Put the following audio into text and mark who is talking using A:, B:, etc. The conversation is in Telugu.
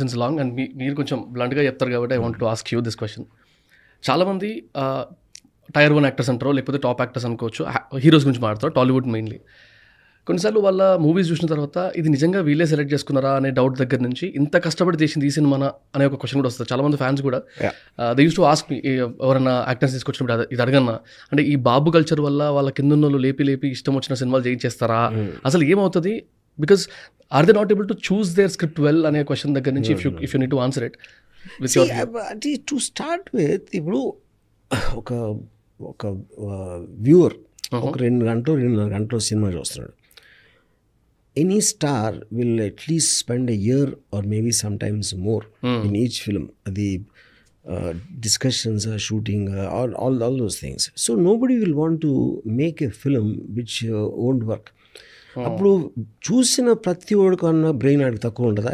A: సిన్స్ లాంగ్ అండ్ మీరు కొంచెం బ్లంట్గా చెప్తారు కాబట్టి I want to ask you this question. చాలామంది టైర్ 1 యాక్టర్స్ అంటారో లేకపోతే టాప్ యాక్టర్స్ అనుకోవచ్చు, హీరోస్ గురించి మాట్లాడతారు, టాలీవుడ్ మెయిన్లీ. కొన్నిసార్లు వాళ్ళ మూవీస్ చూసిన తర్వాత ఇది నిజంగా వీళ్ళే సెలెక్ట్ చేసుకున్నారా అనే డౌట్ దగ్గర నుంచి ఇంత కష్టపడి చేసింది ఈ సినిమానా అనే ఒక క్వశ్చన్ కూడా వస్తుంది. చాలామంది ఫ్యాన్స్ కూడా they use to ask me, ఎవరైనా యాక్టర్స్ తీసుకొచ్చినప్పుడు ఇది అడగన్నా అంటే ఈ బాబు కల్చర్ వల్ల వాళ్ళ కింద ఉన్న వాళ్ళు లేపి ఇష్టం వచ్చిన సినిమాలు చేయించేస్తారా, అసలు ఏమవుతుంది, because are they not able to choose their script well అనే క్వశ్చన్ దగ్గర నుంచి if you need to answer it with your
B: అంటే టు స్టార్ట్ విత్, ఇప్పుడు ఒక ఒక వ్యూవర్ ఒక 2 గంటలు 2.5 గంటలు సినిమా చూస్తున్నాడు. Any star will at least spend a year or maybe sometimes more in each film. అది discussions, shooting, all those things. So nobody will want to make a film which won't work. అప్పుడు చూసిన ప్రతి ఒక్కడికన్నా బ్రెయిన్ ఆడికి తక్కువ ఉంటుందా?